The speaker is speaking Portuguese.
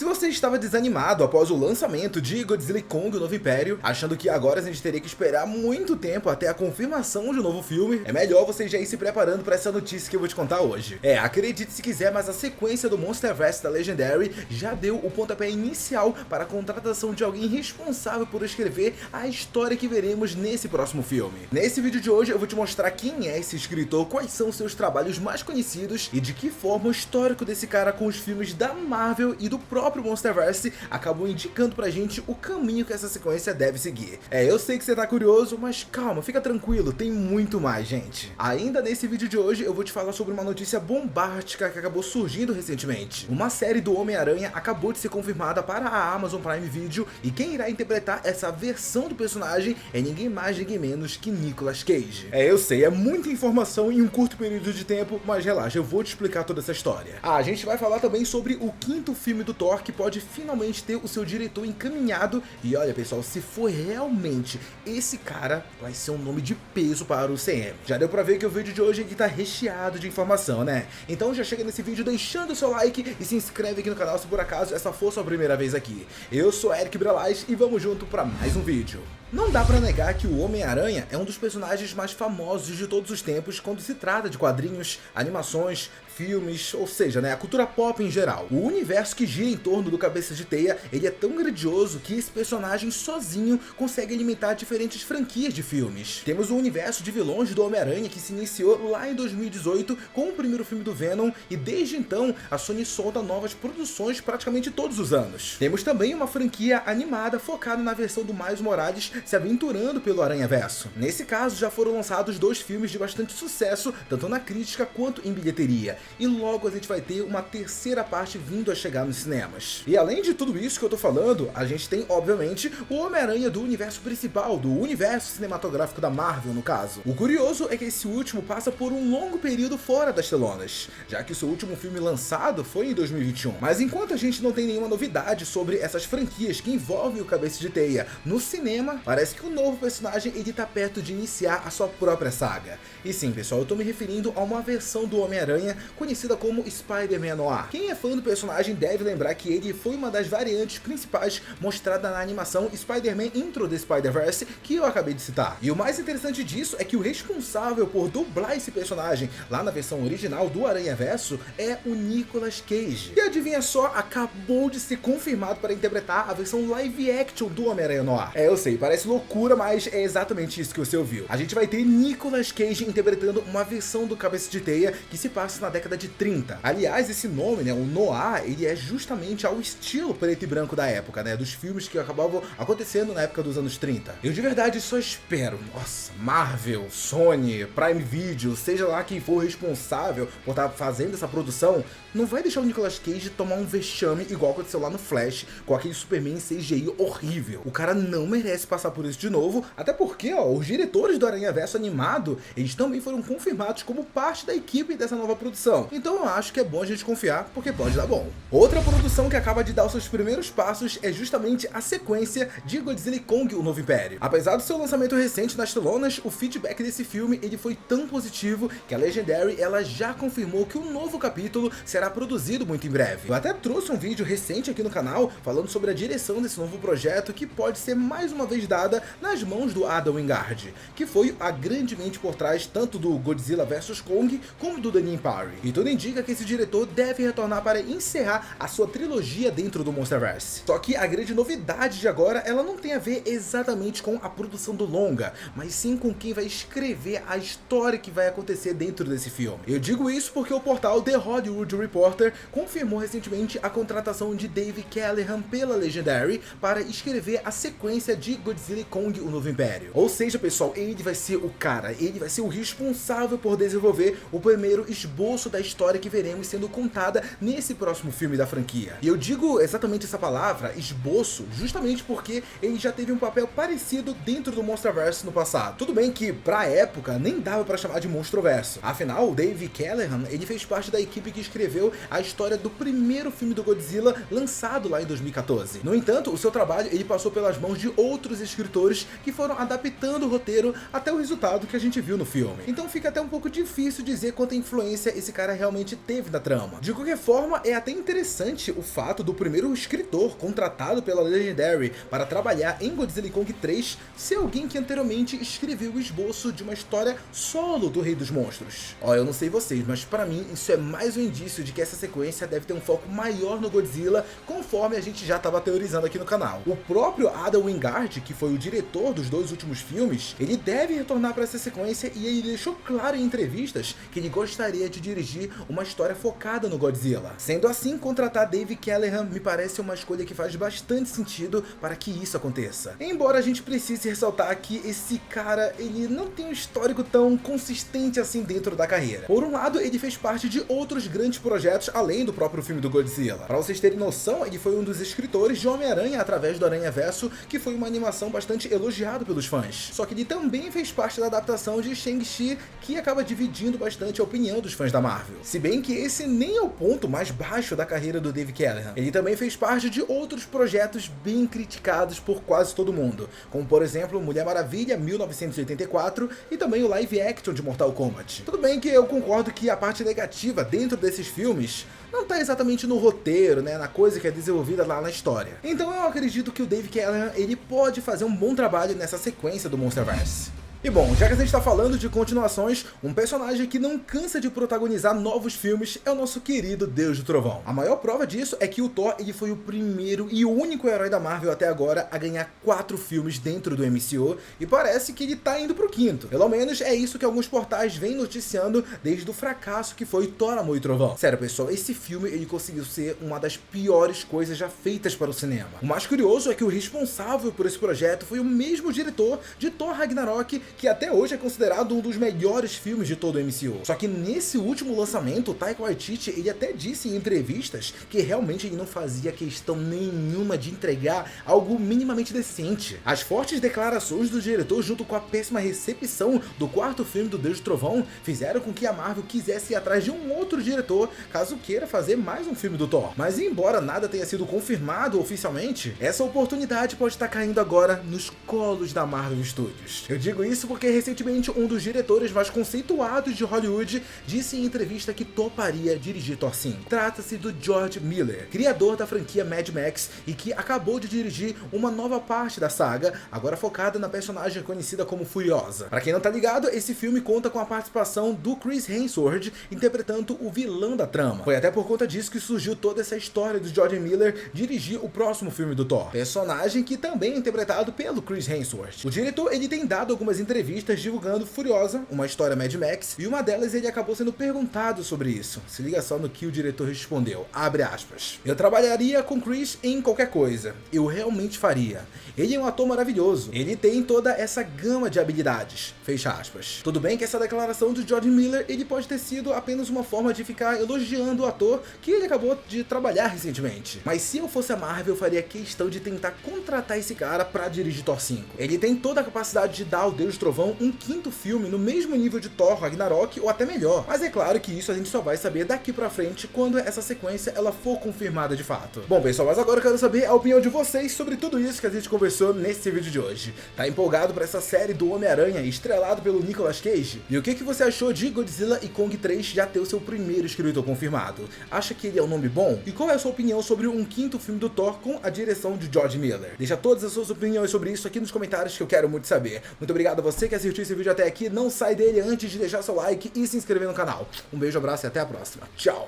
Se você estava desanimado após o lançamento de Godzilla e Kong, o Novo Império, achando que agora a gente teria que esperar muito tempo até a confirmação de um novo filme, é melhor você já ir se preparando para essa notícia que eu vou te contar hoje. Acredite se quiser, mas a sequência do Monsterverse da Legendary já deu o pontapé inicial para a contratação de alguém responsável por escrever a história que veremos nesse próximo filme. Nesse vídeo de hoje eu vou te mostrar quem é esse escritor, quais são seus trabalhos mais conhecidos e de que forma o histórico desse cara com os filmes da Marvel e do próprio Monsterverse acabou indicando pra gente o caminho que essa sequência deve seguir. Eu sei que você tá curioso, mas calma, fica tranquilo, tem muito mais, gente. Ainda nesse vídeo de hoje eu vou te falar sobre uma notícia bombástica que acabou surgindo recentemente. Uma série do Homem-Aranha acabou de ser confirmada para a Amazon Prime Video e quem irá interpretar essa versão do personagem é ninguém mais, ninguém menos que Nicolas Cage. Eu sei, é muita informação em um curto período de tempo, mas relaxa, eu vou te explicar toda essa história. A gente vai falar também sobre o quinto filme do Thor, que pode finalmente ter o seu diretor encaminhado. E olha, pessoal, se for realmente esse cara, vai ser um nome de peso para o CM. Já deu pra ver que o vídeo de hoje aqui tá recheado de informação, né? Então já chega nesse vídeo deixando o seu like e se inscreve aqui no canal se por acaso essa for sua primeira vez aqui. Eu sou Eric Brelais e vamos junto para mais um vídeo. Não dá pra negar que o Homem-Aranha é um dos personagens mais famosos de todos os tempos quando se trata de quadrinhos, animações, filmes, ou seja, a cultura pop em geral. O universo que gira em torno do Cabeça de Teia, ele é tão grandioso que esse personagem sozinho consegue alimentar diferentes franquias de filmes. Temos o universo de vilões do Homem-Aranha que se iniciou lá em 2018 com o primeiro filme do Venom e desde então a Sony solta novas produções praticamente todos os anos. Temos também uma franquia animada focada na versão do Miles Morales se aventurando pelo Aranhaverso. Nesse caso já foram lançados 2 filmes de bastante sucesso, tanto na crítica quanto em bilheteria. E logo a gente vai ter uma terceira parte vindo a chegar nos cinemas. E além de tudo isso que eu tô falando, a gente tem, obviamente, o Homem-Aranha do universo principal, do universo cinematográfico da Marvel, no caso. O curioso é que esse último passa por um longo período fora das telonas, já que seu último filme lançado foi em 2021. Mas enquanto a gente não tem nenhuma novidade sobre essas franquias que envolvem o Cabeça de Teia no cinema, parece que o novo personagem ele tá perto de iniciar a sua própria saga. E sim, pessoal, eu tô me referindo a uma versão do Homem-Aranha conhecida como Spider-Man Noir. Quem é fã do personagem deve lembrar que ele foi uma das variantes principais mostrada na animação Spider-Man Into the Spider-Verse que eu acabei de citar. E o mais interessante disso é que o responsável por dublar esse personagem lá na versão original do Aranhaverso é o Nicolas Cage. E adivinha só, acabou de ser confirmado para interpretar a versão live action do Homem-Aranha Noir. Eu sei, parece loucura, mas é exatamente isso que você ouviu. A gente vai ter Nicolas Cage interpretando uma versão do Cabeça de Teia que se passa na década de 30. Aliás, esse nome, o Noir, ele é justamente ao estilo preto e branco da época, dos filmes que acabavam acontecendo na época dos anos 30. Eu de verdade só espero, nossa, Marvel, Sony, Prime Video, seja lá quem for responsável por estar fazendo essa produção, não vai deixar o Nicolas Cage tomar um vexame igual aconteceu lá no Flash, com aquele Superman CGI horrível. O cara não merece passar por isso de novo, até porque, os diretores do Aranhaverso animado, eles também foram confirmados como parte da equipe dessa nova produção. Então eu acho que é bom a gente confiar, porque pode dar bom. Outra produção que acaba de dar os seus primeiros passos é justamente a sequência de Godzilla e Kong, o Novo Império. Apesar do seu lançamento recente nas telonas, o feedback desse filme ele foi tão positivo que a Legendary ela já confirmou que um novo capítulo será produzido muito em breve. Eu até trouxe um vídeo recente aqui no canal falando sobre a direção desse novo projeto que pode ser mais uma vez dada nas mãos do Adam Wingard, que foi a grande mente por trás tanto do Godzilla vs Kong como do The New Empire. E tudo indica que esse diretor deve retornar para encerrar a sua trilogia dentro do Monsterverse. Só que a grande novidade de agora, ela não tem a ver exatamente com a produção do longa, mas sim com quem vai escrever a história que vai acontecer dentro desse filme. Eu digo isso porque o portal The Hollywood Reporter confirmou recentemente a contratação de Dave Callaham pela Legendary para escrever a sequência de Godzilla e Kong, o Novo Império. Ou seja, pessoal, ele vai ser o cara, ele vai ser o responsável por desenvolver o primeiro esboço da história que veremos sendo contada nesse próximo filme da franquia. E eu digo exatamente essa palavra, esboço, justamente porque ele já teve um papel parecido dentro do Monsterverse no passado. Tudo bem que, pra época, nem dava pra chamar de Monstroverso. Afinal, o Dave Callaham, ele fez parte da equipe que escreveu a história do primeiro filme do Godzilla lançado lá em 2014. No entanto, o seu trabalho ele passou pelas mãos de outros escritores que foram adaptando o roteiro até o resultado que a gente viu no filme. Então fica até um pouco difícil dizer quanta influência esse cara cara realmente teve na trama. De qualquer forma, é até interessante o fato do primeiro escritor contratado pela Legendary para trabalhar em Godzilla e Kong 3 ser alguém que anteriormente escreveu o esboço de uma história solo do Rei dos Monstros. Ó, eu não sei vocês, mas pra mim isso é mais um indício de que essa sequência deve ter um foco maior no Godzilla, conforme a gente já estava teorizando aqui no canal. O próprio Adam Wingard, que foi o diretor dos dois últimos filmes, ele deve retornar para essa sequência e ele deixou claro em entrevistas que ele gostaria de dirigir uma história focada no Godzilla. Sendo assim, contratar Dave Callaham me parece uma escolha que faz bastante sentido para que isso aconteça. Embora a gente precise ressaltar que esse cara, ele não tem um histórico tão consistente assim dentro da carreira. Por um lado, ele fez parte de outros grandes projetos além do próprio filme do Godzilla. Para vocês terem noção, ele foi um dos escritores de Homem-Aranha através do Aranhaverso, que foi uma animação bastante elogiada pelos fãs. Só que ele também fez parte da adaptação de Shang-Chi, que acaba dividindo bastante a opinião dos fãs da Marvel. Se bem que esse nem é o ponto mais baixo da carreira do Dave Callaham. Ele também fez parte de outros projetos bem criticados por quase todo mundo, como por exemplo Mulher Maravilha 1984 e também o live action de Mortal Kombat. Tudo bem que eu concordo que a parte negativa dentro desses filmes não tá exatamente no roteiro, né, na coisa que é desenvolvida lá na história. Então eu acredito que o Dave Callaham, ele pode fazer um bom trabalho nessa sequência do Monsterverse. E bom, já que a gente tá falando de continuações, um personagem que não cansa de protagonizar novos filmes é o nosso querido Deus do Trovão. A maior prova disso é que o Thor, ele foi o primeiro e único herói da Marvel até agora a ganhar 4 filmes dentro do MCU, e parece que ele tá indo pro 5º. Pelo menos é isso que alguns portais vêm noticiando desde o fracasso que foi Thor, Amor e Trovão. Sério, pessoal, esse filme ele conseguiu ser uma das piores coisas já feitas para o cinema. O mais curioso é que o responsável por esse projeto foi o mesmo diretor de Thor Ragnarok, que até hoje é considerado um dos melhores filmes de todo o MCU. Só que nesse último lançamento, o Taika Waititi, ele até disse em entrevistas que realmente ele não fazia questão nenhuma de entregar algo minimamente decente. As fortes declarações do diretor junto com a péssima recepção do 4º filme do Deus do Trovão fizeram com que a Marvel quisesse ir atrás de um outro diretor caso queira fazer mais um filme do Thor. Mas embora nada tenha sido confirmado oficialmente, essa oportunidade pode estar caindo agora nos colos da Marvel Studios. Eu digo isso porque recentemente um dos diretores mais conceituados de Hollywood disse em entrevista que toparia dirigir Thor 5. Trata-se do George Miller, criador da franquia Mad Max e que acabou de dirigir uma nova parte da saga, agora focada na personagem conhecida como Furiosa. Pra quem não tá ligado, esse filme conta com a participação do Chris Hemsworth interpretando o vilão da trama. Foi até por conta disso que surgiu toda essa história do George Miller dirigir o próximo filme do Thor, personagem que também é interpretado pelo Chris Hemsworth. O diretor, ele tem dado algumas entrevistas divulgando Furiosa, uma história Mad Max, e uma delas ele acabou sendo perguntado sobre isso. Se liga só no que o diretor respondeu, abre aspas: "Eu trabalharia com Chris em qualquer coisa, eu realmente faria. Ele é um ator maravilhoso, ele tem toda essa gama de habilidades", fecha aspas. Tudo bem que essa declaração do George Miller, ele pode ter sido apenas uma forma de ficar elogiando o ator que ele acabou de trabalhar recentemente. Mas se eu fosse a Marvel, eu faria questão de tentar contratar esse cara pra dirigir Thor 5. Ele tem toda a capacidade de dar ao Deus do Trovão um 5º filme no mesmo nível de Thor Ragnarok ou até melhor. Mas é claro que isso a gente só vai saber daqui pra frente quando essa sequência ela for confirmada de fato. Bom pessoal, mas agora eu quero saber a opinião de vocês sobre tudo isso que a gente conversou nesse vídeo de hoje. Tá empolgado pra essa série do Homem-Aranha estrelado pelo Nicolas Cage? E o que você achou de Godzilla e Kong 3 já ter o seu primeiro escritor confirmado? Acha que ele é um nome bom? E qual é a sua opinião sobre um 5º filme do Thor com a direção de George Miller? Deixa todas as suas opiniões sobre isso aqui nos comentários que eu quero muito saber. Muito obrigado a você que assistiu esse vídeo até aqui, não sai dele antes de deixar seu like e se inscrever no canal. Um beijo, abraço e até a próxima. Tchau!